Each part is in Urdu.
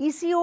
ECO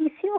ECO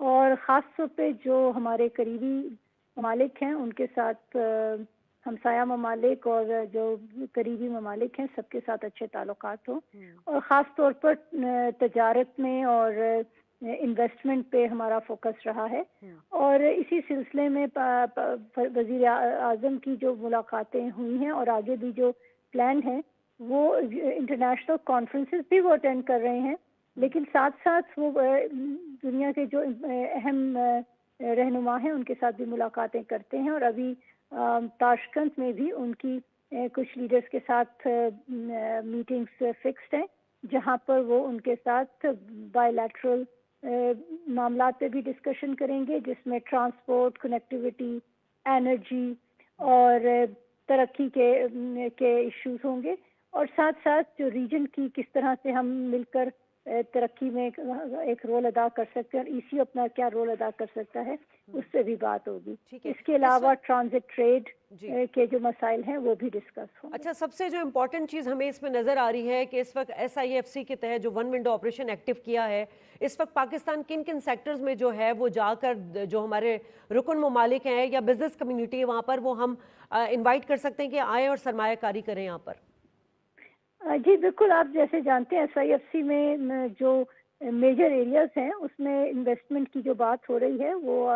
اور خاص طور پہ جو ہمارے قریبی ممالک ہیں ان کے ساتھ ہمسایہ ممالک اور جو قریبی ممالک ہیں سب کے ساتھ اچھے تعلقات ہوں، اور خاص طور پر تجارت میں اور انویسٹمنٹ پہ ہمارا فوکس رہا ہے، اور اسی سلسلے میں وزیر اعظم کی جو ملاقاتیں ہوئی ہیں اور آگے بھی جو پلان ہیں وہ انٹرنیشنل کانفرنسز بھی وہ اٹینڈ کر رہے ہیں، لیکن ساتھ ساتھ وہ دنیا کے جو اہم رہنما ہیں ان کے ساتھ بھی ملاقاتیں کرتے ہیں، اور ابھی تاشقند میں بھی ان کی کچھ لیڈرز کے ساتھ میٹنگز فکسڈ ہیں جہاں پر وہ ان کے ساتھ بائی لیٹرل معاملات پہ بھی ڈسکشن کریں گے، جس میں ٹرانسپورٹ، کنیکٹیوٹی، انرجی اور ترقی کے ایشوز ہوں گے، اور ساتھ ساتھ جو ریجن کی کس طرح سے ہم مل کر ترقی میں ایک رول ادا کر سکتے ہیں، اور ایسی اپنا کیا رول ادا کر سکتا ہے اس سے بھی بات ہوگی۔ اس کے علاوہ ٹرانزٹ ٹریڈ کے جو مسائل ہیں وہ بھی ڈسکس ہوں گے۔ اچھا، سب سے جو امپورٹنٹ چیز ہمیں اس میں نظر آ رہی ہے کہ اس وقت ایس آئی ایف سی کے تحت جو ون ونڈو آپریشن ایکٹیو کیا ہے، اس وقت پاکستان کن کن سیکٹرز میں جو ہے وہ جا کر جو ہمارے رکن ممالک ہیں یا بزنس کمیونٹی ہے وہاں پر وہ ہم انوائٹ کر سکتے ہیں کہ آئیں اور سرمایہ کاری کریں یہاں پر؟ جی بالکل، آپ جیسے جانتے ہیں ایس آئی ایف سی میں جو میجر ایریاز ہیں اس میں انویسٹمنٹ کی جو بات ہو رہی ہے وہ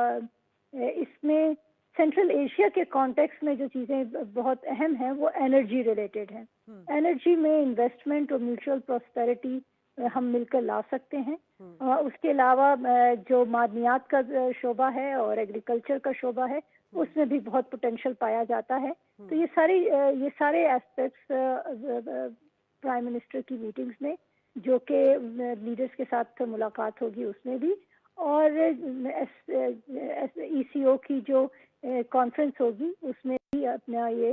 اس میں سینٹرل ایشیا کے کانٹیکس میں جو چیزیں بہت اہم ہیں وہ انرجی ریلیٹڈ ہیں۔ انرجی میں انویسٹمنٹ اور میوچل پراسپیرٹی ہم مل کر لا سکتے ہیں۔ اس کے علاوہ جو معدنیات کا شعبہ ہے اور ایگریکلچر کا شعبہ ہے اس میں بھی بہت پوٹینشیل پایا جاتا ہے۔ تو یہ سارے ایسپیکٹس پرائم منسٹر کی میٹنگز میں جو کہ لیڈرز کے ساتھ ملاقات ہوگی اس میں بھی، اور ای سی او کی جو کانفرنس ہوگی اس میں بھی اپنا یہ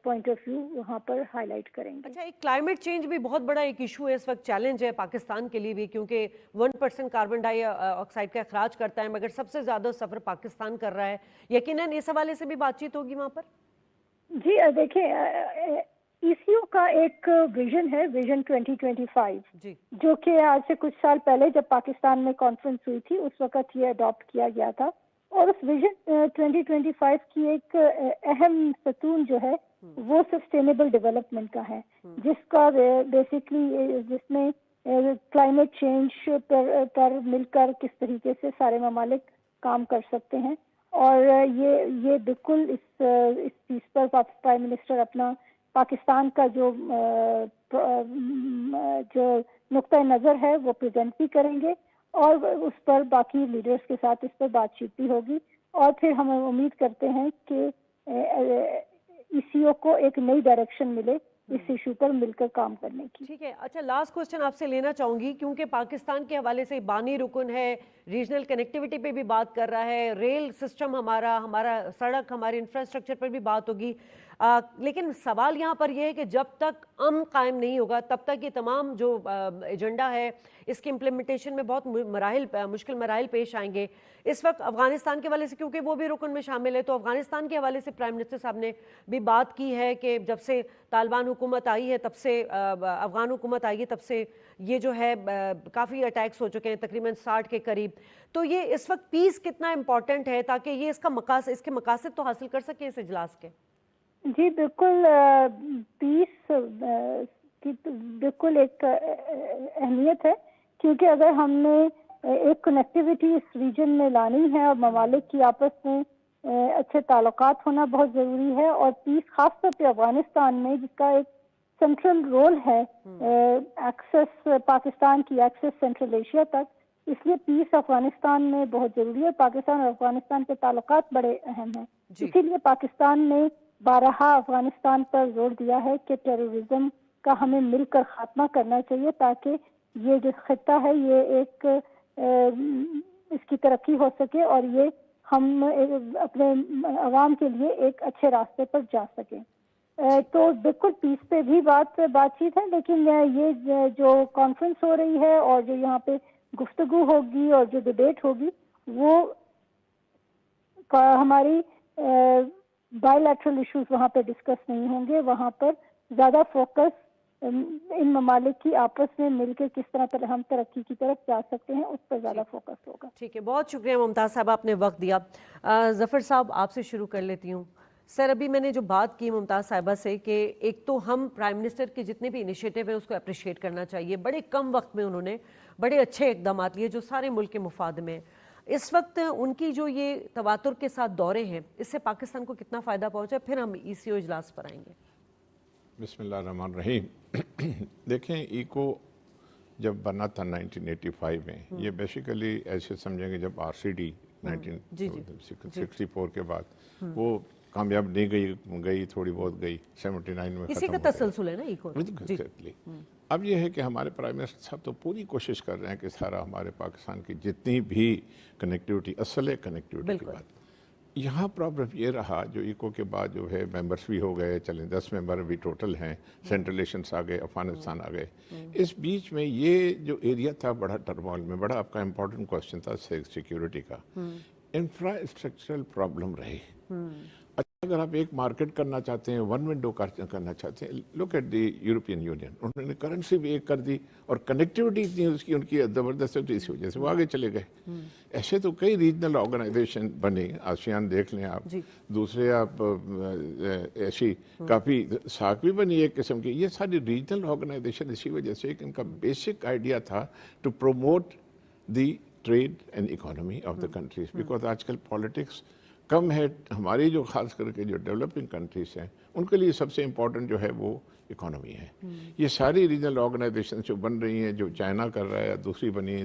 پوائنٹ آف ویو وہاں پر ہائی لائٹ کریں گے۔ اچھا، ایک کلائمیٹ چینج بھی بہت بڑا ایک ایشو ہے اس وقت، چیلنج ہے پاکستان کے لیے بھی، کیونکہ 1% کاربن ڈائی آکسائڈ کا اخراج کرتا ہے، مگر سب سے زیادہ سفر پاکستان کر رہا ہے۔ یقیناً اس حوالے سے بھی بات چیت ہوگی وہاں پر؟ جی دیکھیں، ای سی او کا ایک ویژن ہے، ویژن 2025، جو کہ آج سے کچھ سال پہلے جب پاکستان میں کانفرنس ہوئی تھی اس وقت یہ اڈاپٹ کیا گیا تھا، اور اس ویژن 2025 کی ایک اہم ستون جو ہے وہ سسٹینیبل ڈیولپمنٹ کا ہے، جس کا بیسکلی جس میں کلائمیٹ چینج پر مل کر کس طریقے سے سارے ممالک کام کر سکتے ہیں، اور یہ بالکل اس چیز پر پرائم منسٹر اپنا پاکستان کا جو نقطۂ نظر ہے وہ پریزنٹ بھی کریں گے، اور اس پر باقی لیڈرز کے ساتھ اس پر بات چیت بھی ہوگی، اور پھر ہم امید کرتے ہیں کہ ای سی او کو ایک نئی ڈائریکشن ملے اس ایشو پر مل کر کام کرنے کی۔ ٹھیک ہے، اچھا لاسٹ کوسچن آپ سے لینا چاہوں گی، کیونکہ پاکستان کے حوالے سے بانی رکن ہے، ریجنل کنیکٹیوٹی پہ بھی بات کر رہا ہے، ریل سسٹم ہمارا سڑک، ہمارے انفراسٹرکچر پر بھی بات ہوگی، لیکن سوال یہاں پر یہ ہے کہ جب تک امن قائم نہیں ہوگا تب تک یہ تمام جو ایجنڈا ہے اس کی امپلیمنٹیشن میں بہت مشکل مراحل پیش آئیں گے۔ اس وقت افغانستان کے حوالے سے، کیونکہ وہ بھی رکن میں شامل ہے، تو افغانستان کے حوالے سے پرائم منسٹر صاحب نے بھی بات کی ہے کہ جب سے طالبان حکومت آئی ہے تب سے افغان حکومت آئی ہے تب سے یہ جو ہے کافی اٹیکس ہو چکے ہیں، تقریباً 60 کے قریب۔ تو یہ اس وقت پیس کتنا امپورٹنٹ ہے تاکہ یہ اس کے مقاصد تو حاصل کر سکے اس اجلاس کے؟ جی بالکل، پیس کی بالکل ایک اہمیت ہے، کیونکہ اگر ہم نے ایک کنیکٹیوٹی اس ریجن میں لانی ہے اور ممالک کی آپس میں اچھے تعلقات ہونا بہت ضروری ہے، اور پیس خاص طور پہ افغانستان میں جس کا ایک سینٹرل رول ہے ایکسس پاکستان کی ایکسس سینٹرل ایشیا تک، اس لیے پیس افغانستان میں بہت ضروری ہے۔ پاکستان اور افغانستان کے تعلقات بڑے اہم ہیں، اسی لیے پاکستان نے بارہا افغانستان پر زور دیا ہے کہ ٹیررزم کا ہمیں مل کر خاتمہ کرنا چاہیے، تاکہ یہ جو خطہ ہے یہ ایک اس کی ترقی ہو سکے اور یہ ہم اپنے عوام کے لیے ایک اچھے راستے پر جا سکیں۔ تو بالکل پیس پہ بھی بات چیت ہے، لیکن یہ جو کانفرنس ہو رہی ہے اور جو یہاں پہ گفتگو ہوگی اور جو ڈیبیٹ ہوگی وہ ہماری بائی لیٹرل ایشوز وہاں پہ ڈسکس نہیں ہوں گے، وہاں پر زیادہ فوکس ان ممالک کی آپس میں مل کے کس طرح ہم ترقی کی طرف جا سکتے ہیں، اس پر زیادہ فوکس ہوگا. ٹھیک ہے، بہت شکریہ ممتاز صاحب، آپ نے وقت دیا. ظفر صاحب آپ سے شروع کر لیتی ہوں. سر ابھی میں نے جو بات کی ممتاز صاحبہ سے کہ ایک تو ہم پرائم منسٹر کے جتنے بھی انیشیٹو ہیں اس کو اپریشیٹ کرنا چاہیے، بڑے کم وقت میں انہوں نے بڑے اچھے اقدامات لیے جو سارے ملک کے مفاد میں. اس وقت ان کی جو یہ تواتر کے ساتھ دورے ہیں اس سے پاکستان کو کتنا فائدہ پہنچا، پھر ہم ECO اجلاس پر آئیں گے. بسم اللہ الرحمن الرحیم. دیکھیں ایکو جب بنا تھا 1985 میں، یہ بیسیکلی ایسے سمجھیں گے جب RCD 1964 کے بعد وہ کامیاب نہیں گئی تھوڑی بہت گئی، 79 میں اسی کا تسلسل ہے نا ایکو. اب یہ ہے کہ ہمارے پرائم منسٹر صاحب تو پوری کوشش کر رہے ہیں کہ سارا ہمارے پاکستان کی جتنی بھی کنیکٹیوٹی، اصل ہے کنیکٹیوٹی کی بات. یہاں پرابلم یہ رہا جو ایکو کے بعد جو ہے ممبرس بھی ہو گئے، چلیں 10 ممبر بھی ٹوٹل ہیں، سینٹرل ایشنس آ گئے، افغانستان آ گئے. اس بیچ میں یہ جو ایریا تھا بڑا ٹرمول میں، بڑا آپ کا امپورٹنٹ کوسچن تھا سیکیورٹی کا. انفراسٹرکچرل پرابلم رہی. اگر آپ ایک مارکیٹ کرنا چاہتے ہیں، ون ونڈو کرنا چاہتے ہیں، look at the European Union, انہوں نے کرنسی بھی ایک کر دی اور کنیکٹیوٹی اتنی اس کی ان کی زبردست ہے، اس وجہ سے وہ آگے چلے گئے. ایسے تو کئی ریجنل آرگنائزیشن بنی، آسیان دیکھ لیں آپ، دوسرے آپ ایسی کافی ساک بھی بنی ایک قسم کی. یہ ساری ریجنل آرگنائزیشن اسی وجہ سے کہ ان کا بیسک آئیڈیا تھا to promote the trade and economy of the countries. Because آج کل پالیٹکس کم ہے، ہماری جو خاص کر کے جو ڈیولپنگ کنٹریز ہیں ان کے لیے سب سے امپورٹنٹ جو ہے وہ اکانومی ہے. یہ ساری ریجنل آرگنائزیشن جو بن رہی ہیں، جو چائنا کر رہا ہے، دوسری بنی ہے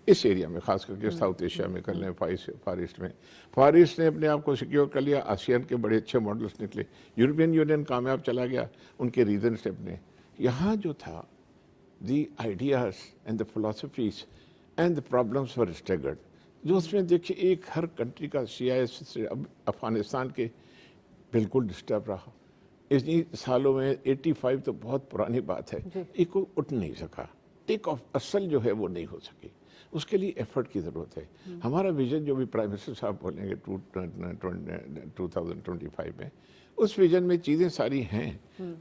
اس ایریا میں، خاص کر کے ساؤتھ ایشیا میں کر لیں، فار ایسٹ میں. فار ایسٹ نے اپنے آپ کو سیکیور کر لیا، آسیان کے بڑے اچھے ماڈلس نکلے. یورپین یونین کامیاب چلا گیا، ان کے ریزنس اپنے. یہاں جو تھا the ideas and the philosophies and the problems were staggered. جو اس میں دیکھیے ایک ہر کنٹری کا CIS سے افغانستان کے بالکل ڈسٹرب رہا. اتنی سالوں میں 85 تو بہت پرانی بات ہے، ایک کو اٹھ نہیں سکا، ٹیک آف اصل جو ہے وہ نہیں ہو سکی. اس کے لیے ایفرٹ کی ضرورت ہے. ہمارا ویژن جو بھی پرائم منسٹر صاحب بولیں گے 2025 میں، اس ویژن میں چیزیں ساری ہیں،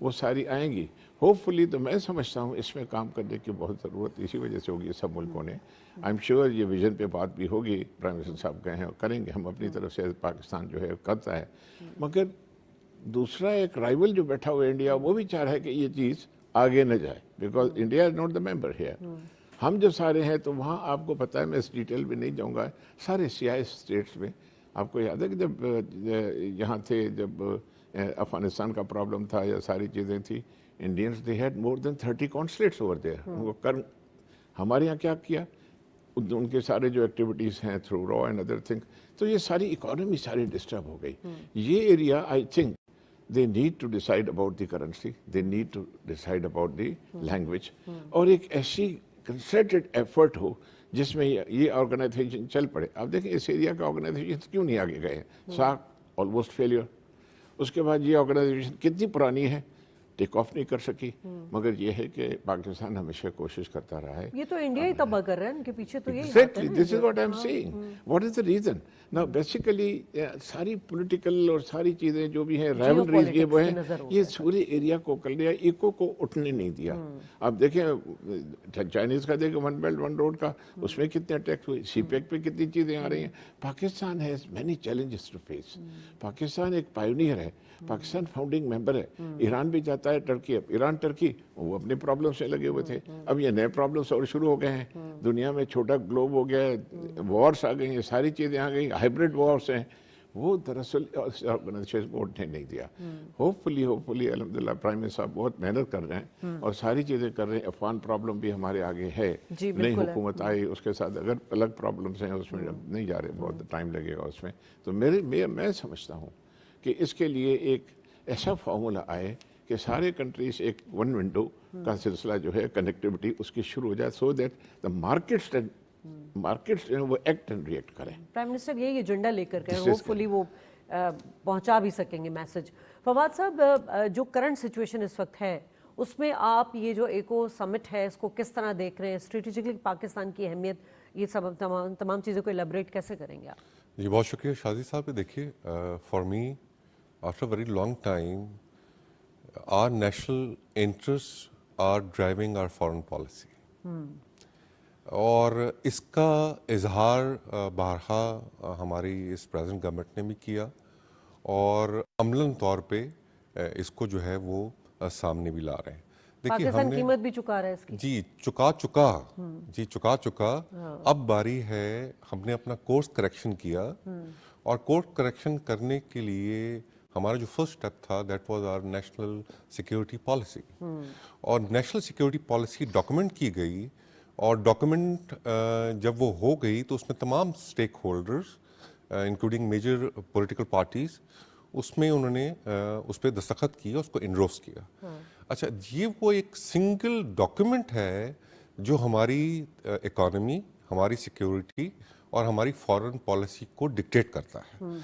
وہ ساری آئیں گی ہوپ فلی. تو میں سمجھتا ہوں اس میں کام کرنے کی بہت ضرورت اسی وجہ سے ہوگی سب ملکوں نے. آئی ایم شیور یہ ویژن پہ بات بھی ہوگی، پرائم منسٹر صاحب کہے ہیں کریں گے، ہم اپنی طرف سے پاکستان جو ہے کرتا ہے. مگر دوسرا ایک رائیول جو بیٹھا ہوا ہے انڈیا، وہ بھی چاہ رہا ہے کہ یہ چیز آگے نہ جائے، because India is not the member here. ہم جو سارے ہیں تو وہاں آپ کو پتہ ہے، میں اس ڈیٹیل میں نہیں جاؤں گا، سارے CIS اسٹیٹس میں آپ کو یاد ہے کہ جب یہاں تھے، جب افغانستان کا پرابلم تھا یا ساری چیزیں تھیں، Indians they had more than 30 consulates over there. ہمارے یہاں کیا کیا، ان کے سارے جو ایکٹیویٹیز ہیں تھرو را اینڈ ادر تھنگ، تو یہ ساری اکانومی ساری ڈسٹرب ہو گئی. یہ area I think they need to decide about the currency, they need to decide about the language, اور ایک ایسی concerted effort ہو جس میں یہ آرگنائزیشن چل پڑے. آپ دیکھیں اس ایریا کا آرگنائزیشن کیوں نہیں آگے گئے ہیں، ساک آلموسٹ فیلئر. اس کے بعد یہ آرگنائزیشن کتنی پرانی ہے، ٹیک آف نہیں کر سکی. مگر یہ ہے کہ پاکستان ہمیشہ کوشش کرتا رہا ہے. یہ تو انڈیا ہی تباہ کر رہا ہے، ان کے پیچھے تو یہی Exactly, this is what I'm saying. What is the reason? Now basically ساری پولیٹیکل اور ساری چیزیں جو بھی ہیں رائولریز یہ وہ ہیں، یہ سورے ایریا کو کر لیا، ایکو کو اٹھنے نہیں دیا. آپ دیکھیں چائنیز کا دیکھیں ون بیلٹ ون روڈ کا، اس میں کتنے اٹیکس ہوئے، CPEC پہ کتنی چیزیں آ رہی ہیں. Pakistan has many challenges to face. Pakistan ایک پائونیئر ہے، پاکستان فاؤنڈنگ ممبر ہے. ایران بھی جاتا ہے، ٹرکی، اب ایران ٹرکی وہ اپنے پرابلم سے لگے ہوئے تھے، اب یہ نئے پرابلمس اور شروع ہو گئے ہیں. دنیا میں چھوٹا گلوب ہو گیا ہے، وارس آ گئی ہیں، ساری چیزیں آ گئی، ہائبرڈ وارس ہیں. وہ دراصل آرگنائزیشن کو اٹھنے نہیں دیا. ہوپ فلی الحمدللہ پرائم منسٹر صاحب بہت محنت کر رہے ہیں اور ساری چیزیں کر رہے ہیں. افغان پرابلم بھی ہمارے آگے ہے، نئی حکومت آئی، اس کے ساتھ اگر الگ پرابلمس ہیں اس میں نہیں جا رہے، بہت ٹائم لگے گا اس میں. تو میں سمجھتا ہوں کہ اس کے لیے ایک ایسا فارمولا آئے کہ سارے کنٹریز ایک ون ونڈو کا سلسلہ جو ہے کنیکٹیوٹی اس کی شروع ہو جائے، سو دیٹ دا مارکیٹس وہ ایکٹ اینڈ ریئیکٹ کریں. پرائم منسٹر یہی ایجنڈا لے کر گئے، ہوپ فلی وہ پہنچا بھی سکیں گے میسج. فواد صاحب، جو کرنٹ سچویشن اس وقت ہے اس میں آپ یہ جو ایکو سمٹ ہے اس کو کس طرح دیکھ رہے ہیں، اسٹریٹجکلی پاکستان کی اہمیت، یہ سب تمام چیزوں کو ایلیبریٹ کیسے کریں گے آپ؟ جی بہت شکریہ شازی صاحب. دیکھیے for me after very long time our national interests are driving our foreign policy. اور اس کا اظہار بارہا ہماری اس پریزنٹ گورنمنٹ نے بھی کیا اور عملاً طور پہ اس کو جو ہے وہ سامنے بھی لا رہے ہیں. پاکستان قیمت بھی چکا رہا ہے اس کی. جی چکا اب باری ہے ہم نے اپنا کورس کریکشن کیا اور کورس کریکشن کرنے کے لیے ہمارا جو فرسٹ اسٹیپ تھا that was our national security policy. اور نیشنل سیکیورٹی پالیسی ڈاکومنٹ کی گئی اور ڈاکومنٹ جب وہ ہو گئی تو اس میں تمام stakeholders including major political parties اس میں انہوں نے اس پہ دستخط کیا, اس کو انڈورس کیا. اچھا یہ وہ ایک سنگل ڈاکیومنٹ ہے جو ہماری اکانومی, ہماری سیکیورٹی اور ہماری فارن پالیسی کو ڈکٹیٹ کرتا ہے.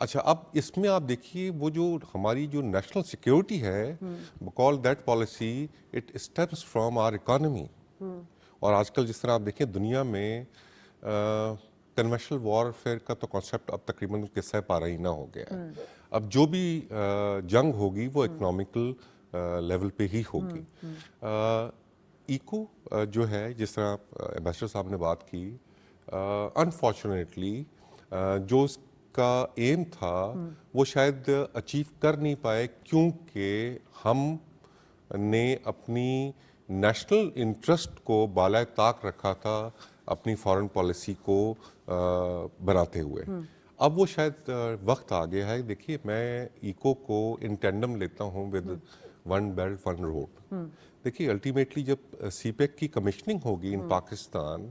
اچھا اب اس میں آپ دیکھیے وہ جو ہماری جو نیشنل سیکیورٹی ہے call that policy it steps from our economy. اور آج کل جس طرح آپ دیکھیں دنیا میں کنونشنل وارفیئر کا تو کانسیپٹ اب تقریباً قصہ پارہ ہی نہ ہو گیا ہے. اب جو بھی جنگ ہوگی وہ اکنامیکل لیول پہ ہی ہوگی. ایکو جو ہے جس طرح ایمبیسڈر صاحب نے بات کی, انفارچونیٹلی جو اس کا ایم تھا وہ شاید اچیو کر نہیں پائے کیونکہ ہم نے اپنی نیشنل انٹرسٹ کو بالائے طاق رکھا تھا اپنی فارن پالیسی کو بناتے ہوئے. اب وہ شاید وقت آ گیا ہے. دیکھیے میں ایکو کو ان ٹینڈم لیتا ہوں with one belt one road. دیکھیے الٹیمیٹلی جب سی پیک کی کمیشننگ ہوگی ان پاکستان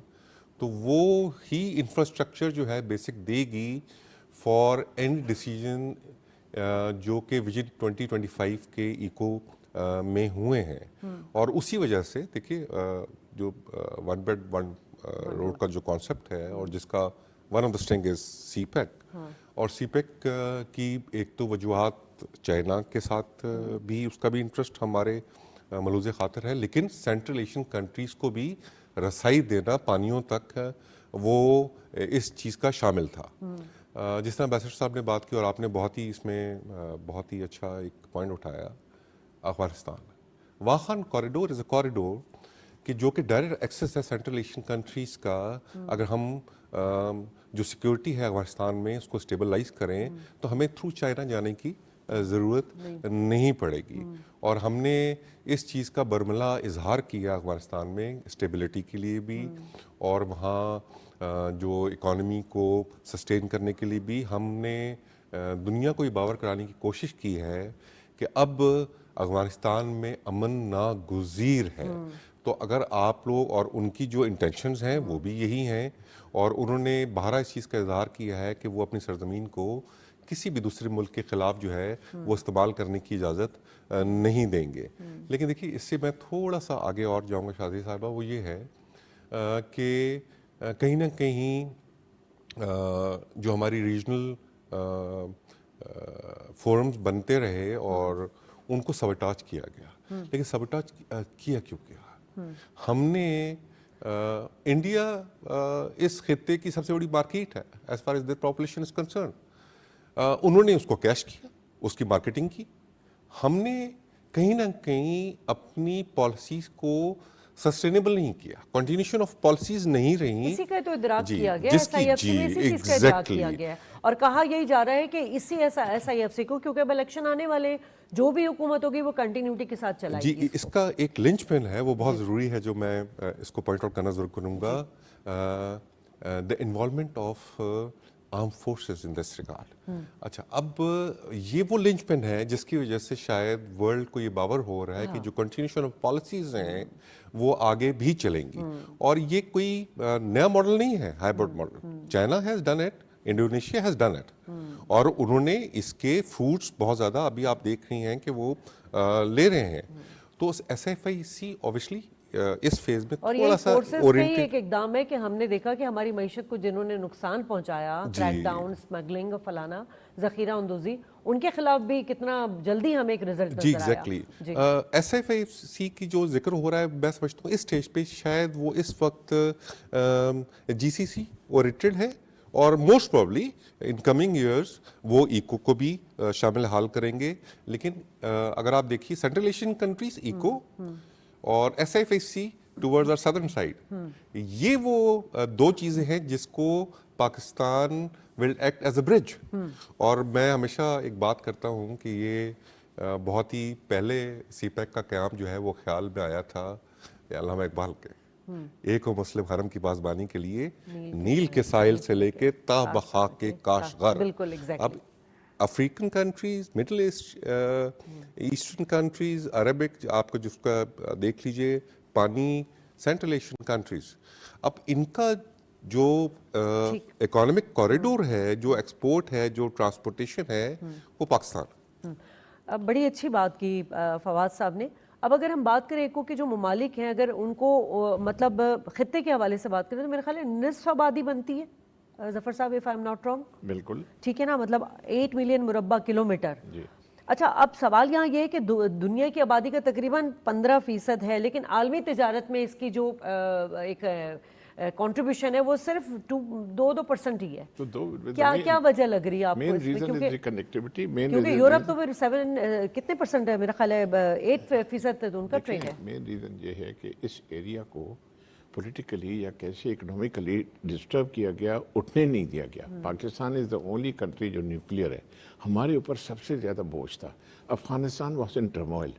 تو وہ ہی انفراسٹرکچر جو ہے بیسک دے گی فار اینی ڈیسیجن جو کہ ویژن 2025 کے ایکو میں ہوئے ہیں. اور اسی وجہ سے دیکھیے جو ون بیلٹ ون روڈ کا جو کانسیپٹ ہے اور جس کا one of the string is CPEC, اور سی پیک کی ایک تو وجوہات چائنا کے ساتھ بھی اس کا بھی انٹرسٹ ہمارے ملوز خاطر ہے, لیکن سینٹرل ایشین کنٹریز کو بھی رسائی دینا پانیوں تک وہ اس چیز کا شامل تھا. جس طرح بیسر صاحب نے بات کی اور آپ نے بہت ہی اس میں بہت ہی اچھا ایک پوائنٹ اٹھایا, افغانستان واخان کوریڈور از اے کوریڈور کہ جو کہ ڈائریکٹ ایکسیس ہے سینٹرل ایشین کنٹریز کا. اگر ہم جو سیکیورٹی ہے افغانستان میں اس کو اسٹیبلائز کریں تو ہمیں تھرو چائنا جانے کی ضرورت نہیں پڑے گی. اور ہم نے اس چیز کا برملا اظہار کیا افغانستان میں اسٹیبلٹی کے لیے بھی اور وہاں جو اکانومی کو سسٹین کرنے کے لیے بھی ہم نے دنیا کو یہ باور کرانے کی کوشش کی ہے کہ اب افغانستان میں امن ناگزیر ہے. تو اگر آپ لوگ اور ان کی جو انٹینشنز ہیں وہ بھی یہی ہیں اور انہوں نے باہر اس چیز کا اظہار کیا ہے کہ وہ اپنی سرزمین کو کسی بھی دوسرے ملک کے خلاف جو ہے وہ استعمال کرنے کی اجازت نہیں دیں گے. لیکن دیکھیے اس سے میں تھوڑا سا آگے اور جاؤں گا شاذیہ صاحبہ, وہ یہ ہے کہ کہیں نہ کہیں جو ہماری ریجنل فورمز بنتے رہے اور ان کو سبٹاج کیا گیا. لیکن سبٹاج کیا کیوں کیا؟ ہم نے انڈیا اس خطے کی سب سے بڑی مارکیٹ ہے as far as their population is concern. انہوں نے اس کو کیش کیا, اس کی مارکیٹنگ کی. ہم نے کہیں نہ کہیں اپنی پالیسیز کو سسٹینیبل نہیں کیا, کنٹینیوشن آف پالیسیز نہیں رہی. اسی کا تو ادراک کیا گیا ایس آئی ایف سی میں, اسی چیز کا ادراک کیا گیا ہے اور کہا یہی جا رہا ہے کہ اسی ایس آئی ایف سی کو, کیونکہ اب الیکشن آنے والے, جو بھی حکومت ہوگی وہ کنٹینیوٹی کے ساتھ چلائے گی. جی اس کا ایک لنچ پن ہے وہ بہت ضروری ہے جو میں اس کو پوائنٹ آؤٹ کرنا ضرور کروں گا, the involvement of arm forces in this regard. اچھا اب یہ وہ لنچ پن ہے جس کی وجہ سے شاید ورلڈ کو یہ باور ہو رہا ہے کہ جو کنٹینیوشن آف پالیسیز ہیں وہ آگے بھی چلیں گی. اور یہ کوئی نیا ماڈل نہیں ہے, hybrid model. China has done it, Indonesia has done it, اور انہوں نے اس کے فروٹس بہت زیادہ ابھی آپ دیکھ رہی ہیں کہ وہ لے رہے ہیں. تو ایس ایف آئی سی اوبیسلی اس فیز میں تھوڑا سا اورینٹڈ ایک اقدام ہے کہ ہم نے دیکھا کہ ہماری معیشت کو جنہوں نے نقصان پہنچایا, کریک ڈاؤن, اسمگلنگ, فلانا, ذخیرہ اندوزی, ان کے خلاف بھی کتنا جلدی ہمیں ایک رزلٹ نظر آیا. ایگزیکٹلی ایس ایف آئی سی کی جو ذکر ہو رہا ہے میں سمجھتا ہوں اس اسٹیج پہ شاید وہ اس وقت جی سی سی اوریٹڈ ہے اور most probably in coming years وہ ایکو کو بھی شامل حال کریں گے. لیکن اگر آپ دیکھیے سینٹرل ایشین کنٹریز ایکو اور S F S C towards our southern side, یہ وہ دو چیزیں ہیں جس کو Pakistan will act as a bridge. اور میں ہمیشہ ایک بات کرتا ہوں کہ یہ بہت ہی پہلے سی پیک کا قیام جو ہے وہ خیال میں آیا تھا علامہ اقبال کے, ایک و مسلم حرم کی پازبانی کے لیے نیل کے ساحل سے لے کے تا بخاک کے کاشغر. بالکل اب African countries, middle east, eastern countries, Arabic, آپ کو جس کا دیکھ لیجئے پانی, سینٹرل ایشین کنٹریز, اب ان کا جو اکانومک کوریڈور ہے, جو ایکسپورٹ ہے, جو ٹرانسپورٹیشن ہے, وہ پاکستان. بڑی اچھی بات کی فواد صاحب نے. اب اگر ہم بات کریں ایکو کے جو ممالک ہیں, اگر ان کو مطلب خطے کے حوالے سے بات کریں تو میرے خیال ہے نصف آبادی بنتی ہے ظفر صاحب, if I'm not wrong. بالکل ٹھیک ہے نا, مطلب 8 ملین مربع کلومیٹر. جی. اچھا, اب سوال یہاں یہ ہے کہ دنیا کی آبادی کا تقریباً 15% ہے, لیکن عالمی تجارت میں اس کی جو ایک کنٹریبیوشن ہے وہ صرف 2% ہی ہے. کیا وجہ لگ رہی ہے آپ کو اس میں؟ کیونکہ یورپ تو پھر 7 کتنے % ہے, میرا خیال ہے 8% ان کا ٹریڈ ہے. مین ریزن یہ ہے کہ اس ایریا کو پولیٹیکلی یا کیسے اکنومیکلی ڈسٹرب کیا گیا, اٹھنے نہیں دیا گیا. پاکستان از دا اونلی کنٹری جو نیوکلیئر ہے, ہمارے اوپر سب سے زیادہ بوجھ تھا. Afghanistan was in turmoil.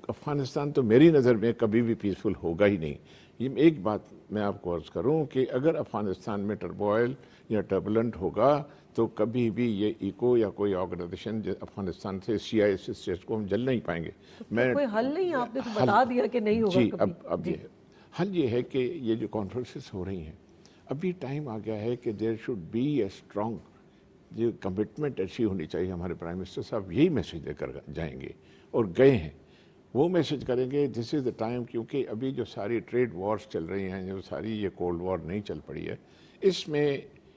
Afghanistan تو میری نظر میں کبھی بھی پیسفل ہوگا ہی نہیں. یہ ایک بات میں آپ کو عرض کروں کہ اگر افغانستان میں ٹرموائل یا ٹربولنٹ ہوگا تو کبھی بھی یہ ایکو یا کوئی آرگنائزیشن افغانستان سے سی آئی ایس اسٹیٹس کو ہم جل نہیں پائیں گے. میں کوئی حل نہیں, آپ نے تو بتا دیا کہ نہیں ہوگا. جی, اب یہ حل یہ ہے کہ یہ جو کانفرنسز ہو رہی ہیں, ابھی ٹائم آ گیا ہے کہ there should be a strong جو کمٹمنٹ ایسی ہونی چاہیے. ہمارے پرائم منسٹر صاحب یہی میسج دے کر جائیں گے اور گئے ہیں, وہ میسج کریں گے دس از دا ٹائم. کیونکہ ابھی جو ساری ٹریڈ وارز چل رہی ہیں, جو ساری یہ کولڈ وار نہیں چل پڑی ہے, اس میں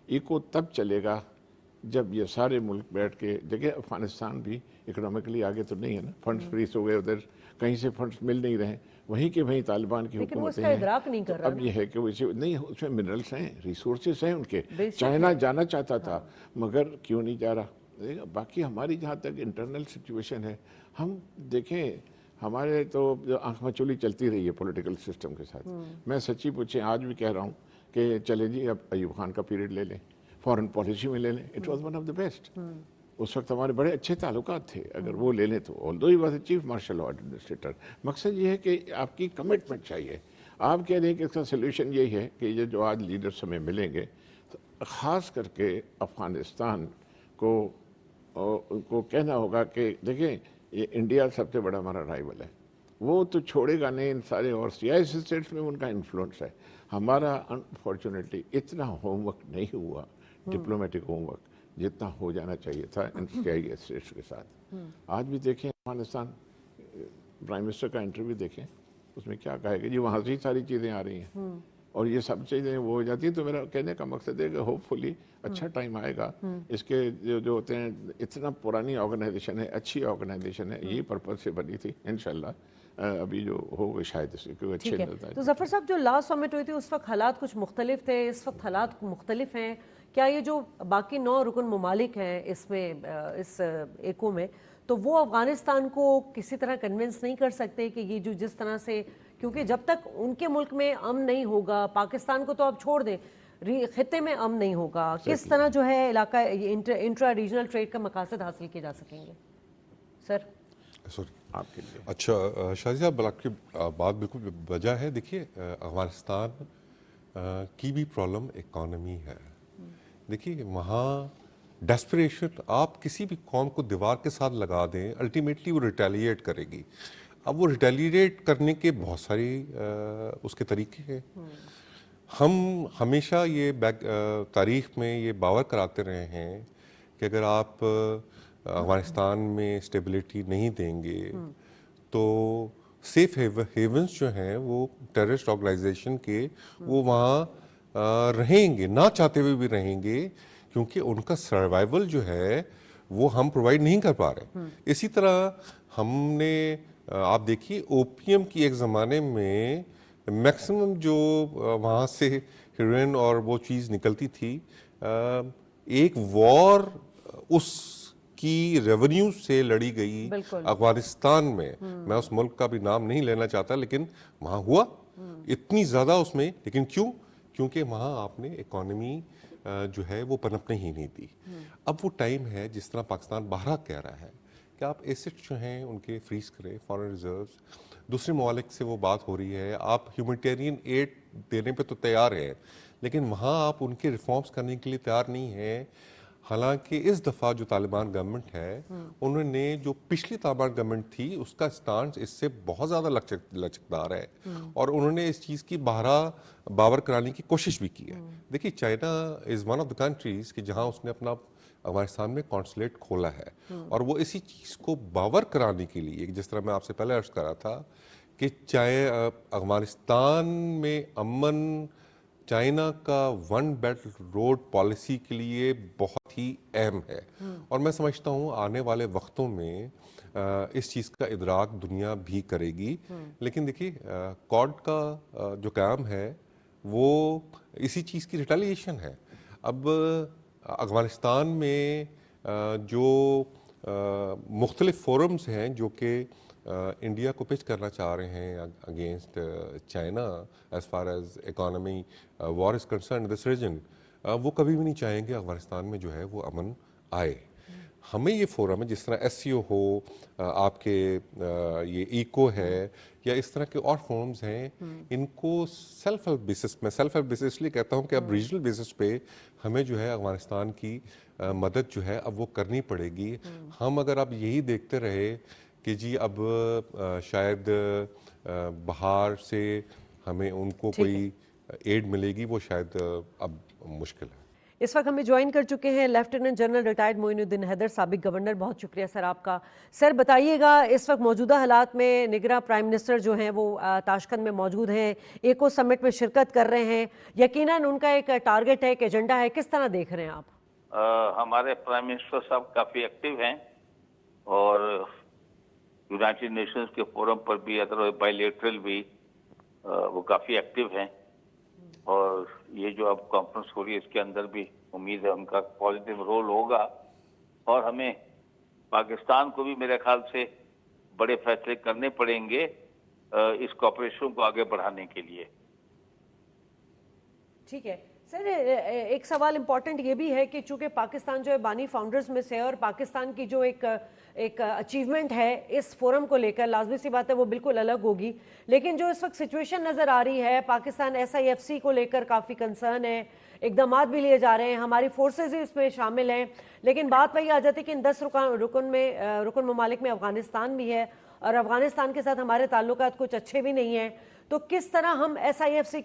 ایکو تب چلے گا جب یہ سارے ملک بیٹھ کے دیکھیں. افغانستان بھی اکنامکلی آگے تو نہیں ہے نا, فنڈز فریز ہو گئے, ادھر کہیں سے فنڈز مل نہیں رہے, وہیں کے وہیں طالبان کی حکومتیں ہیں. اب یہ ہے کہ وہ نہیں, اس میں منرلس ہیں, ریسورسز ہیں ان کے. چائنا جانا چاہتا تھا مگر کیوں نہیں جا رہا. باقی ہماری جہاں تک انٹرنل سچویشن ہے, ہم دیکھیں ہمارے تو آنکھ مچولی چلتی رہی ہے پولیٹیکل سسٹم کے ساتھ. میں سچی پوچھیں آج بھی کہہ رہا ہوں کہ چلے جی اب ایوب خان کا پیریڈ لے لیں, فارن پالیسی میں لے لیں, it was one of the best. اس وقت ہمارے بڑے اچھے تعلقات تھے, اگر وہ لے لیں تو. آلدو he was a chief marshal law administrator. مقصد یہ ہے کہ آپ کی کمٹمنٹ چاہیے. آپ کہہ رہے ہیں کہ اس کا سلوشن یہی ہے کہ یہ جو آج لیڈرس ہمیں ملیں گے, خاص کر کے افغانستان کو کہنا ہوگا کہ دیکھیں یہ انڈیا سب سے بڑا ہمارا رائیول ہے, وہ تو چھوڑے گا نہیں ان سارے, اور سی آئی ایس اسٹیٹس میں ان کا انفلوئنس ہے. ہمارا انفارچونیٹلی اتنا ہوم ورک نہیں ہوا, ڈپلومیٹک ہوم ورک, جتنا ہو جانا چاہیے تھا ان سی آئی ایس اسٹیٹس کے ساتھ. آج بھی دیکھیں افغانستان, پرائم منسٹر کا انٹرویو دیکھیں, اس میں کیا کہے گا جی وہاں سے ہی ساری چیزیں آ رہی ہیں اور یہ سب چیزیں وہ ہو جاتی ہیں. تو میرا کہنے کا مقصد ہے کہ ہوپ فلی اچھا ٹائم آئے گا. اس کے جو ہوتے ہیں, اتنا پرانی آرگنائزیشن ہے, اچھی آرگنائزیشن ہے, یہی پرپز سے بنی تھی. انشاءاللہ ابھی جو ہوگا شاید اس کے اچھے نظر آئے. تو ظفر صاحب جو لاسٹ سمٹ ہوئی تھی اس وقت حالات کچھ مختلف تھے, اس وقت حالات مختلف ہیں. کیا یہ جو باقی 9 رکن ممالک ہیں اس میں, اس ایکو میں, تو وہ افغانستان کو کسی طرح کنونس نہیں کر سکتے کہ یہ جو جس طرح سے, کیونکہ جب تک ان کے ملک میں امن نہیں ہوگا, پاکستان کو تو آپ چھوڑ دیں, خطے میں امن نہیں ہوگا, کس طرح جو ہے علاقہ انٹرا ریجنل ٹریڈ کا مقاصد حاصل کیے جا سکیں گے؟ سر آپ کے لیے. اچھا شاہزی صاحب, آپ کی بات بالکل وجہ ہے. دیکھیے افغانستان کی بھی پرابلم اکانومی ہے. دیکھیے وہاں ڈیسپریشن, آپ کسی بھی قوم کو دیوار کے ساتھ لگا دیں, الٹیمیٹلی وہ ریٹیلیٹ کرے گی. اب وہ ریٹیلیٹ کرنے کے بہت ساری اس کے طریقے ہیں. ہم ہمیشہ یہ تاریخ میں یہ باور کراتے رہے ہیں کہ اگر آپ افغانستان میں اسٹیبلٹی نہیں دیں گے تو سیف ہیونز جو ہیں وہ ٹیررسٹ آرگنائزیشن کے وہ وہاں رہیں گے, نہ چاہتے ہوئے بھی رہیں گے, کیونکہ ان کا سروائیول جو ہے وہ ہم پرووائڈ نہیں کر پا رہے. اسی طرح ہم نے, آپ دیکھیے اوپیم کی ایک زمانے میں میکسیمم جو وہاں سے ہیروئن اور وہ چیز نکلتی تھی, ایک وار اس کی ریونیو سے لڑی گئی بالکل افغانستان میں، میں اس ملک کا بھی نام نہیں لینا چاہتا، لیکن وہاں ہوا اتنی زیادہ اس میں، لیکن کیوں؟ کیونکہ وہاں آپ نے اکانومی جو ہے وہ پنپنے ہی نہیں دی۔ اب وہ ٹائم ہے، جس طرح پاکستان باہر کہہ رہا ہے کہ آپ ایسٹ جو ہیں ان کے فریز کریں، فارن ریزروز، دوسرے ممالک سے وہ بات ہو رہی ہے، آپ ہیومینٹیرین ایڈ دینے پہ تو تیار ہیں، لیکن وہاں آپ ان کے ریفارمز کرنے کے لیے تیار نہیں ہیں۔ حالانکہ اس دفعہ جو طالبان گورنمنٹ ہے، انہوں نے جو پچھلی طالبان گورنمنٹ تھی اس کا سٹانس اس سے بہت زیادہ لچکدار ہے، اور انہوں نے اس چیز کی باور کرانے کی کوشش بھی کی ہے۔ دیکھیے China is one of the countries کہ جہاں اس نے اپنا افغانستان میں کونسولیٹ کھولا ہے، اور وہ اسی چیز کو باور کرانے کے لیے، جس طرح میں آپ سے پہلے عرض کر رہا تھا کہ چاہے افغانستان میں امن چائنا کا ون بیلٹ روڈ پالیسی کے لیے بہت ہی اہم ہے، اور میں سمجھتا ہوں آنے والے وقتوں میں اس چیز کا ادراک دنیا بھی کرے گی۔ لیکن دیکھیے کوڈ کا جو قیام ہے وہ اسی چیز کی ریٹیلیشن ہے۔ اب افغانستان میں جو مختلف فورمز ہیں جو کہ انڈیا کو پچ کرنا چاہ رہے ہیں against China as far as economy war is concern this region, وہ کبھی بھی نہیں چاہیں گے افغانستان میں جو ہے وہ امن آئے۔ ہمیں یہ فورم ہے، جس طرح ایس سی او ہو، آپ کے یہ ایکو ہے، یا اس طرح کے اور فورمز ہیں، ان کو سیلف ہیلپ بیسس، میں سیلف ہیلپ بیسس اس لیے کہتا ہوں کہ اب ریجنل بیسس پہ ہمیں جو ہے افغانستان کی مدد جو ہے اب وہ کرنی پڑے گی۔ ہم اگر اب یہی دیکھتے رہے کہ جی اب شاید باہر سے ہمیں ان کو کوئی ایڈ ملے گی، وہ شاید اب مشکل ہے۔ اس وقت ہمیں جوائن کر چکے ہیں لیفٹیننٹ جنرل ریٹائرڈ معین الدین حیدر، سابق گورنر۔ بہت شکریہ سر آپ کا۔ سر بتائیے گا، اس وقت موجودہ حالات میں نگراں پرائم منسٹر جو ہیں وہ تاشقند میں موجود ہیں، ایکو سمٹ میں شرکت کر رہے ہیں، یقیناً ان کا ایک ٹارگٹ ہے، ایک ایجنڈا ہے، کس طرح دیکھ رہے ہیں آپ؟ ہمارے پرائم منسٹر صاحب کافی ایکٹیو ہیں، اور یونائٹڈ نیشنز کے فورم پر بھی، ادر بائی لیٹرل بھی وہ کافی ایکٹیو ہیں، اور یہ جو اب کانفرنس ہو رہی ہے اس کے اندر بھی امید ہے ان کا پازیٹیو رول ہوگا، اور ہمیں پاکستان کو بھی میرے خیال سے بڑے فیصلے کرنے پڑیں گے اس کوآپریشن کو آگے بڑھانے کے لیے۔ ٹھیک ہے سر، ایک سوال امپورٹنٹ یہ بھی ہے کہ چونکہ پاکستان جو ہے بانی فاؤنڈرز میں سے، اور پاکستان کی جو ایک اچیومنٹ ہے اس فورم کو لے کر، لازمی سی بات ہے وہ بالکل الگ ہوگی، لیکن جو اس وقت سچویشن نظر آ رہی ہے، Pakistan S I F C کو لے کر کافی کنسرن ہے، اقدامات بھی لیے جا رہے ہیں، ہماری فورسز ہی اس میں شامل ہیں، لیکن بات وہی آ جاتی ہے کہ ان 10 رکن ممالک میں افغانستان بھی ہے، اور افغانستان کے ساتھ ہمارے تعلقات کچھ اچھے بھی نہیں ہیں، تو کس طرح ہم ایس آئی ایف سی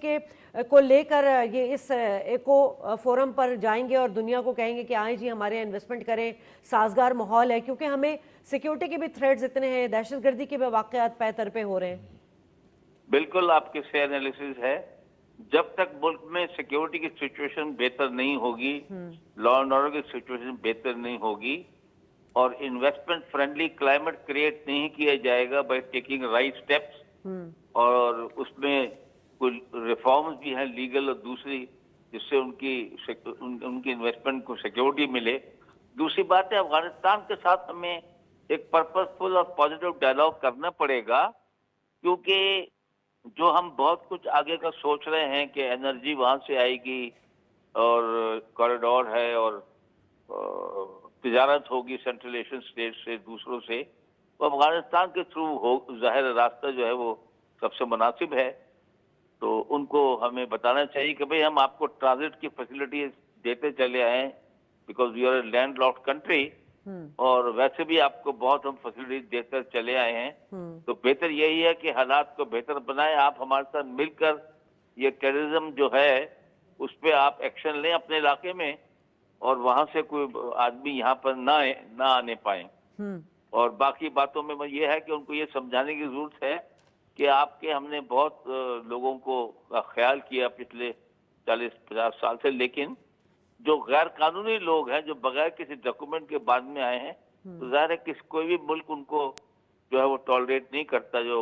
کو لے کر یہ اس ایکو فورم پر جائیں گے اور دنیا کو کہیں گے کہ آئیں جی ہمارے انویسٹمنٹ کریں، سازگار ماحول ہے، کیونکہ ہمیں سیکیورٹی کے بھی تھریٹس اتنے ہیں، دہشت گردی کے بھی واقعات پے در پہ ہو رہے ہیں۔ بالکل آپ کی صحیح انالیسز ہے، جب تک ملک میں سیکیورٹی کی سچویشن بہتر نہیں ہوگی، لا اینڈ آرڈر کی سچویشن بہتر نہیں ہوگی، اور انویسٹمنٹ فرینڈلی کلائمیٹ کریٹ نہیں کیا جائے گا بائی ٹیکنگ رائٹ سٹیپس، اور اس میں کوئی ریفارمز بھی ہیں لیگل اور دوسری، جس سے ان کی انویسٹمنٹ کو سیکیورٹی ملے۔ دوسری بات ہے، افغانستان کے ساتھ ہمیں ایک پرپز فل اور پازیٹیو ڈائلاگ کرنا پڑے گا، کیونکہ جو ہم بہت کچھ آگے کا سوچ رہے ہیں کہ انرجی وہاں سے آئے گی، اور کوریڈور ہے، اور تجارت ہوگی سینٹرل ایشین اسٹیٹ سے دوسروں سے، تو افغانستان کے تھرو ظاہر راستہ جو ہے وہ سب سے مناسب ہے۔ تو ان کو ہمیں بتانا چاہیے کہ بھئی ہم آپ کو ٹرانزٹ کی فیسلٹیز دیتے چلے آئے ہیں، because we are a land locked country, اور ویسے بھی آپ کو بہت ہم فیسلٹیز دیتے چلے آئے ہیں، تو بہتر یہی ہے کہ حالات کو بہتر بنائیں، آپ ہمارے ساتھ مل کر یہ ٹیررزم جو ہے اس پہ آپ ایکشن لیں اپنے علاقے میں، اور وہاں سے کوئی آدمی یہاں پر نہ آنے پائیں۔ اور باقی باتوں میں یہ ہے کہ ان کو یہ سمجھانے کی ضرورت ہے کہ آپ کے ہم نے بہت لوگوں کو خیال کیا پچھلے 40-50 سال سے، لیکن جو غیر قانونی لوگ ہیں، جو بغیر کسی ڈاکومنٹ کے بعد میں آئے ہیں، تو ظاہر ہے کوئی بھی ملک ان کو جو ہے وہ ٹالریٹ نہیں کرتا، جو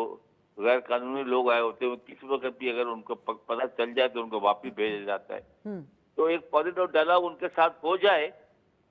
غیر قانونی لوگ آئے ہوتے ہیں کسی وقت بھی اگر ان کو پتہ چل جائے تو ان کو واپس بھیجا جاتا ہے۔ تو ایک پازیٹیو ڈائلاگ ان کے ساتھ ہو جائے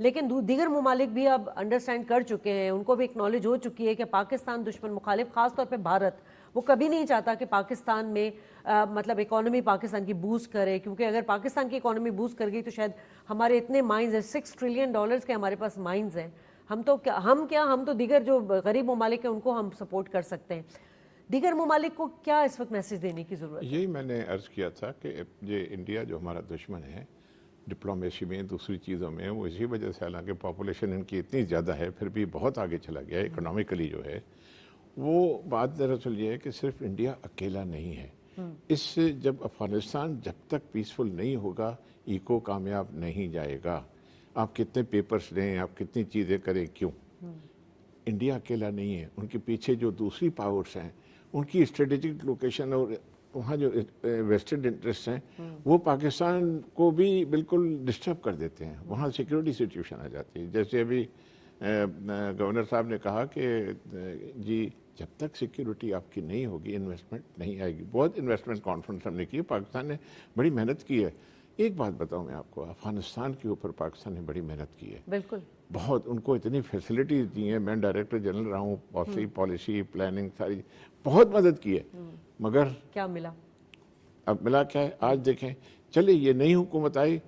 لیکن دیگر ممالک بھی اب انڈرسٹینڈ کر چکے ہیں, ان کو بھی ایکنالج ہو چکی ہے کہ پاکستان دشمن مخالف, خاص طور پہ بھارت, وہ کبھی نہیں چاہتا کہ پاکستان میں مطلب اکانومی پاکستان کی بوسٹ کرے, کیونکہ اگر پاکستان کی اکانومی بوسٹ کر گئی تو شاید ہمارے اتنے مائنز ہیں, $6 ٹریلین کے ہمارے پاس مائنز ہیں, ہم تو دیگر جو غریب ممالک ہیں ان کو ہم سپورٹ کر سکتے ہیں. دیگر ممالک کو کیا اس وقت میسج دینے کی ضرورت ہے؟ یہی میں نے عرض کیا تھا کہ یہ انڈیا جو ہمارا دشمن ہے ڈپلومیسی میں, دوسری چیزوں میں, وہ اسی وجہ سے, حالانکہ پاپولیشن ان کی اتنی زیادہ ہے پھر بھی بہت آگے چلا گیا ہے اکنامکلی جو ہے. وہ بات دراصل یہ ہے کہ صرف انڈیا اکیلا نہیں ہے. اس سے جب افغانستان جب تک پیسفل نہیں ہوگا ایکو کامیاب نہیں جائے گا. آپ کتنے پیپرز لیں, آپ کتنی چیزیں کریں, کیوں انڈیا اکیلا نہیں ہے. ان کے پیچھے جو دوسری پاورز ہیں ان کی اسٹریٹجک لوکیشن اور وہاں جو ویسٹڈ انٹرسٹ ہیں وہ پاکستان کو بھی بالکل ڈسٹرب کر دیتے ہیں. وہاں سیکیورٹی سچویشن آ جاتی ہے. جیسے ابھی گورنر صاحب نے کہا کہ جی جب تک سیکیورٹی آپ کی نہیں ہوگی انویسٹمنٹ نہیں آئے گی. بہت انویسٹمنٹ کانفرنس ہم نے کی, پاکستان نے بڑی محنت کی ہے. ایک بات بتاؤں میں آپ کو, افغانستان کے اوپر پاکستان نے بڑی محنت کی ہے. بالکل بہت ان کو اتنی فیسلٹیز دی ہیں. میں ڈائریکٹر جنرل رہا ہوں, پالیسی پلاننگ ساری بہت مدد کی ہے. مگر کیا ملا؟ اب ملا کیا ہے؟ آج دیکھیں, چلے یہ نئی حکومت آئی,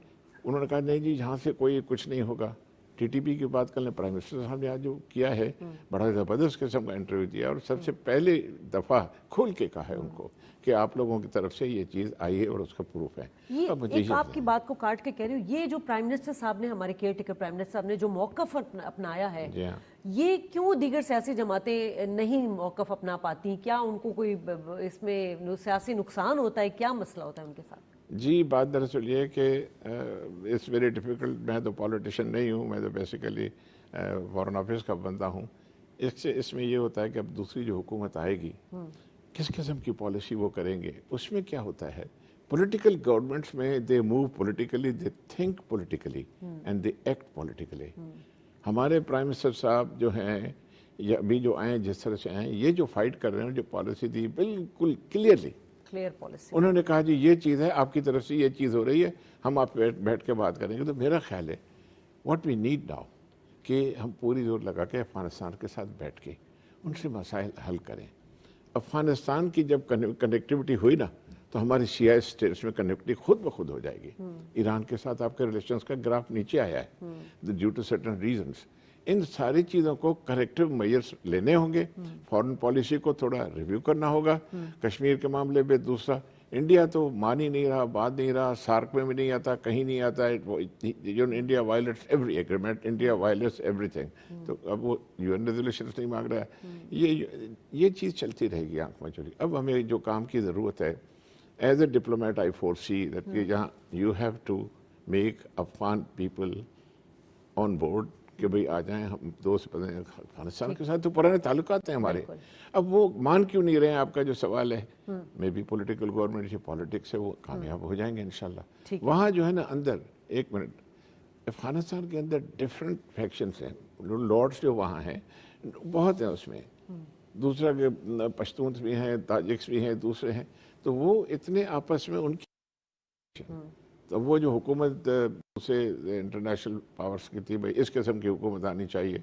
انہوں نے کہا نہیں جی یہاں سے کوئی کچھ نہیں ہوگا. ٹی ٹی پی کی بات کر لیں, پرائم منسٹر صاحب نے آج جو کیا ہے بڑا زبردست قسم کا انٹرویو دیا, اور سب سے پہلے دفعہ کھول کے کہا ہے ان کو کہ آپ لوگوں کی طرف سے یہ چیز آئی ہے اور اس کا پروف ہے. یہ ایک آپ کی بات کو کاٹ کے کہہ رہی ہوں, یہ جو پرائم منسٹر صاحب نے, ہمارے کیئر ٹیکر پرائم منسٹر صاحب نے جو موقف اپنایا ہے, یہ کیوں دیگر سیاسی جماعتیں نہیں موقف اپنا پاتی؟ کیا ان کو کوئی اس میں سیاسی نقصان ہوتا ہے؟ کیا مسئلہ ہوتا ہے ان کے ساتھ؟ جی بات دراصل یہ ہے کہ اٹس ویری ڈیفیکلٹ. میں تو پولیٹیشین نہیں ہوں, میں تو بیسیکلی فارن آفس کا بندہ ہوں. اس میں یہ ہوتا ہے کہ اب دوسری جو حکومت آئے گی کس قسم کی پالیسی وہ کریں گے. اس میں کیا ہوتا ہے, پولیٹیکل گورنمنٹس میں they move politically, they think politically and they act politically. ہمارے پرائم منسٹر صاحب جو ہیں یا ابھی جو آئے جس طرح سے آئے, یہ جو فائٹ کر رہے ہیں, جو پالیسی دی بالکل کلیئرلی, کلیئر پالیسی, انہوں نے کہا جی یہ چیز ہے, آپ کی طرف سے یہ چیز ہو رہی ہے, ہم آپ بیٹھ کے بات کریں گے. تو میرا خیال ہے واٹ وی نیڈ ناؤ کہ ہم پوری زور لگا کے افغانستان کے ساتھ بیٹھ کے ان سے مسائل حل کریں. افغانستان کی جب کنیکٹیوٹی ہوئی نا تو ہماری سیاسی اسٹیٹس میں کنیکٹیوٹی خود بخود ہو جائے گی. ایران کے ساتھ آپ کے ریلیشنز کا گراف نیچے آیا ہے ڈیو ٹو سرٹن ریزنس. ان ساری چیزوں کو کریکٹیو میئرز لینے ہوں گے. فارن پالیسی کو تھوڑا ریویو کرنا ہوگا. کشمیر کے معاملے میں دوسرا, انڈیا تو مان ہی نہیں رہا, بات نہیں رہا, سارک میں بھی نہیں آتا, کہیں نہیں آتا. India violates every agreement, India violates every thing. تو اب وہ UN ریزولوشنس نہیں مانگ رہا ہے. یہ چیز چلتی رہے گی آنکھ میں چلی. اب ہمیں جو کام کی ضرورت ہے, as a diplomat I foresee that جہاں you have to make Afghan people on board کہ بھئی آ جائیں, ہم دوست بنے. افغانستان کے ساتھ تو پرانے تعلقات ہیں ہمارے. اب وہ مان کیوں نہیں رہے ہیں, آپ کا جو سوال ہے, میں بھی پولیٹیکل گورنمنٹ سے پالیٹکس سے وہ کامیاب ہو جائیں گے انشاءاللہ. وہاں جو ہے نا اندر, ایک منٹ, افغانستان کے اندر ڈفرینٹ فیکشنز ہیں. لارڈس جو وہاں ہیں بہت ہیں اس میں. دوسرا کہ پشتونس بھی ہیں, تاجکس بھی ہیں, دوسرے ہیں. تو وہ اتنے آپس میں ان کی, تو وہ جو حکومت اسے انٹرنیشنل پاورز کی تھی, بھائی اس قسم کی حکومت آنی چاہیے,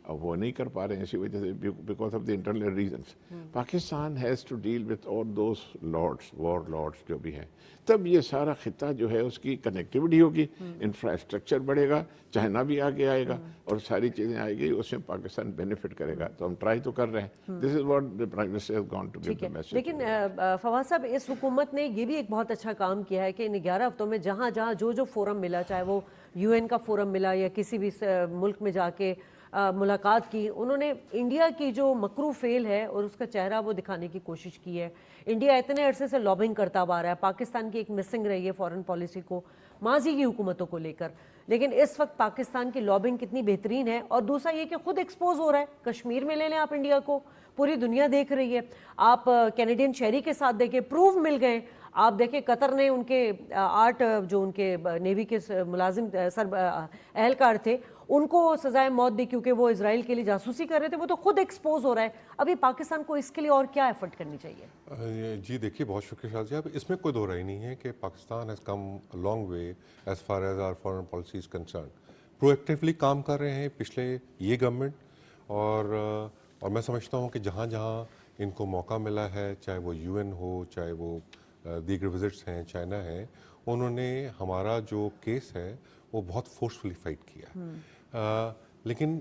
اب وہ نہیں کر پا رہے ہیں اسی وجہ سے, because of the internal reasons. Pakistan has to deal with all those lords, war lords جو بھی ہیں. تب یہ سارا خطہ جو ہے اس کی کنیکٹیوٹی ہوگی, انفراسٹرکچر بڑھے گا, چائنا بھی آگے آئے گا اور ساری چیزیں آئے گی, اس میں پاکستان بینیفٹ کرے گا. تو ہم ٹرائی تو کر رہے ہیں. This is what the prime minister has gone to give the message. لیکن فواد صاحب, اس حکومت نے یہ بھی ایک بہت اچھا کام کیا ہے کہ ان 11 ہفتوں میں جہاں جہاں جو فورم ملا, چاہے وہ UN کا فورم ملا یا کسی بھی ملک میں جا کے ملاقات کی, انہوں نے انڈیا کی جو مکرو فیل ہے اور اس کا چہرہ وہ دکھانے کی کوشش کی ہے. انڈیا اتنے عرصے سے لابنگ کرتا آ رہا ہے, پاکستان کی ایک مسنگ رہی ہے فارن پالیسی کو ماضی کی حکومتوں کو لے کر, لیکن اس وقت پاکستان کی لابنگ کتنی بہترین ہے. اور دوسرا یہ کہ خود ایکسپوز ہو رہا ہے. کشمیر میں لے لیں آپ, انڈیا کو پوری دنیا دیکھ رہی ہے. آپ کینیڈین شہری کے ساتھ دیکھیں, پروف مل گئے. آپ دیکھیں قطر نے ان کے 8 جو ان کے نیوی کے ملازم اہلکار تھے ان کو سزائے موت دی کیونکہ وہ اسرائیل کے لیے جاسوسی کر رہے تھے. وہ تو خود ایکسپوز ہو رہا ہے. ابھی پاکستان کو اس کے لیے اور کیا ایفرٹ کرنی چاہیے؟ جی دیکھیے, بہت شکریہ شاہ صاحب. اس میں کوئی دو رائے نہیں ہے کہ Pakistan has come long way as far as our foreign policy is concern. Proactively کام کر رہے ہیں پچھلے یہ گورنمنٹ، اور میں سمجھتا ہوں کہ جہاں جہاں ان کو موقع ملا ہے، چاہے وہ UN ہو، چاہے وہ دیگر وزٹس ہیں، چائنا ہے، انہوں نے ہمارا جو کیس ہے وہ بہت فورسفلی فائٹ کیا. لیکن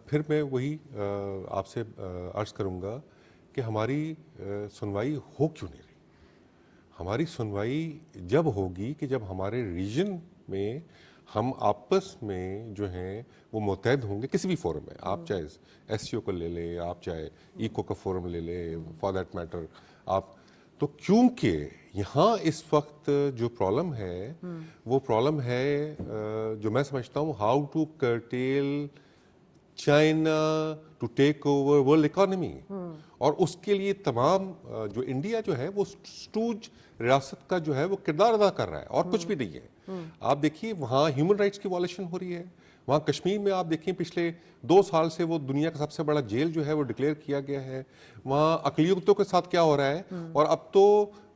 پھر میں وہی آپ سے عرض کروں گا کہ ہماری سنوائی ہو کیوں نہیں رہی. ہماری سنوائی جب ہوگی کہ جب ہمارے ریجن میں ہم آپس میں جو ہیں وہ متحد ہوں گے کسی بھی فورم میں. آپ چاہے SCO کو لے لیں، آپ چاہے ایکو کا فورم لے لیں، فار دیٹ میٹر آپ. تو کیونکہ یہاں اس وقت جو پرابلم ہے وہ پرابلم ہے جو میں سمجھتا ہوں how to curtail China to take over world economy. اور اس کے لیے تمام جو انڈیا جو ہے وہ اسٹوج ریاست کا جو ہے وہ کردار ادا کر رہا ہے اور کچھ بھی نہیں ہے. آپ دیکھیے وہاں ہیومن رائٹس کی وائلیشن ہو رہی ہے. وہاں کشمیر میں آپ دیکھیں پچھلے 2 سال سے وہ دنیا کا سب سے بڑا جیل جو ہے وہ ڈکلیئر کیا گیا ہے. وہاں اقلیتوں کے ساتھ کیا ہو رہا ہے. اور اب تو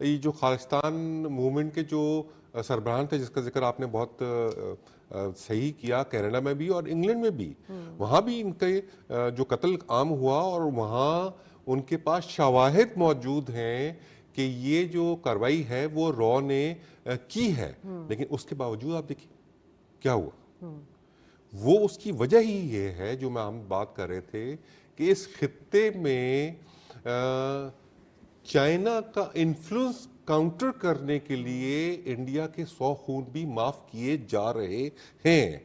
یہ جو خالصتان موومنٹ کے جو سربراہان تھے جس کا ذکر آپ نے بہت صحیح کیا، کینیڈا میں بھی اور انگلینڈ میں بھی، وہاں بھی ان کے جو قتل عام ہوا اور وہاں ان کے پاس شواہد موجود ہیں کہ یہ جو کارروائی ہے وہ را نے کی ہے. لیکن اس کے باوجود آپ دیکھیں کیا ہوا. وہ اس کی وجہ ہی یہ ہے جو ہم بات کر رہے تھے کہ اس خطے میں چائنا کا انفلوئنس کاؤنٹر کرنے کے لیے انڈیا کے 100 خون بھی معاف کیے جا رہے ہیں.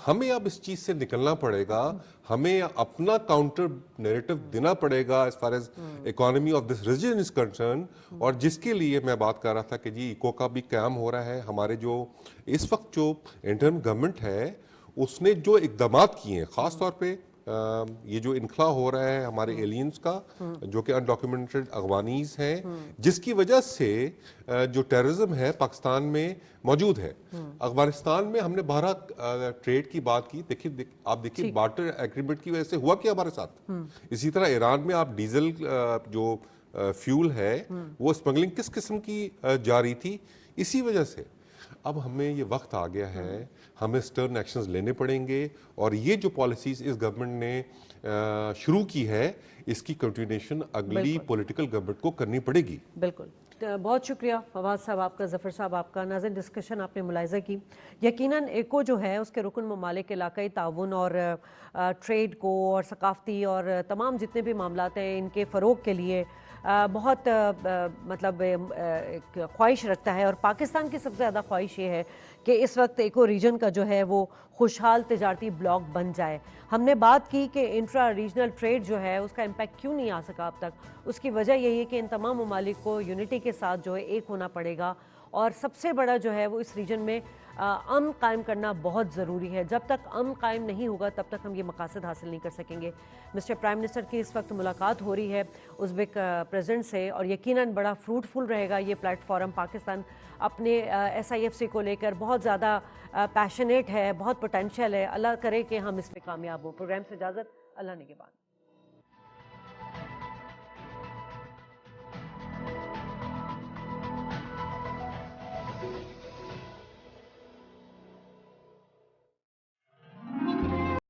ہمیں اب اس چیز سے نکلنا پڑے گا. ہمیں اپنا کاؤنٹر نیریٹو دینا پڑے گا as far as economy of this region is concerned. اور جس کے لیے میں بات کر رہا تھا کہ جی ایکو کا بھی قیام ہو رہا ہے. ہمارے جو اس وقت جو انٹرم گورنمنٹ ہے اس نے جو اقدامات کیے ہیں، خاص طور پہ یہ جو انخلا ہو رہا ہے ہمارے ایلینز کا جو کہ انڈاکیومنٹڈ اغوانیز ہیں، جس کی وجہ سے جو ٹیررزم ہے پاکستان میں موجود ہے. افغانستان میں ہم نے 12 ٹریڈ کی بات کی. دیکھیے آپ دیکھیے بارٹر ایگریمنٹ کی وجہ سے ہوا کیا ہمارے ساتھ. اسی طرح ایران میں آپ ڈیزل جو فیول ہے وہ اسمگلنگ کس قسم کی جاری تھی، اسی وجہ سے. اب ہمیں یہ وقت آ گیا ہے، ہمیں سٹرن ایکشنز لینے پڑیں گے. اور یہ جو پالیسیز اس گورنمنٹ نے شروع کی ہے اس کی کنٹینیوشن اگلی پولیٹیکل گورنمنٹ کو کرنی پڑے گی. بالکل. بہت شکریہ فواد صاحب آپ کا، ظفر صاحب آپ کا. ناظرین ڈسکشن آپ نے ملاحظہ کی. یقیناً ایکو جو ہے اس کے رکن ممالک علاقائی تعاون اور ٹریڈ کو اور ثقافتی اور تمام جتنے بھی معاملات ہیں ان کے فروغ کے لیے بہت مطلب خواہش رکھتا ہے. اور پاکستان کی سب سے زیادہ خواہش یہ ہے کہ اس وقت ایکو ریجن کا جو ہے وہ خوشحال تجارتی بلاک بن جائے. ہم نے بات کی کہ انٹرا ریجنل ٹریڈ جو ہے اس کا امپیکٹ کیوں نہیں آ سکا اب تک. اس کی وجہ یہی ہے کہ ان تمام ممالک کو یونٹی کے ساتھ جو ہے ایک ہونا پڑے گا. اور سب سے بڑا جو ہے وہ اس ریجن میں امن قائم کرنا بہت ضروری ہے. جب تک امن قائم نہیں ہوگا تب تک ہم یہ مقاصد حاصل نہیں کر سکیں گے. مسٹر پرائم منسٹر کی اس وقت ملاقات ہو رہی ہے ازبک پریزیڈنٹ سے اور یقیناً بڑا فروٹفل رہے گا یہ پلیٹ فارم. پاکستان اپنے SIFC کو لے کر بہت زیادہ پیشنیٹ ہے، بہت پوٹینشیل ہے. اللہ کرے کہ ہم اس میں کامیاب ہوں. پروگرام سے اجازت، اللہ نگہبان.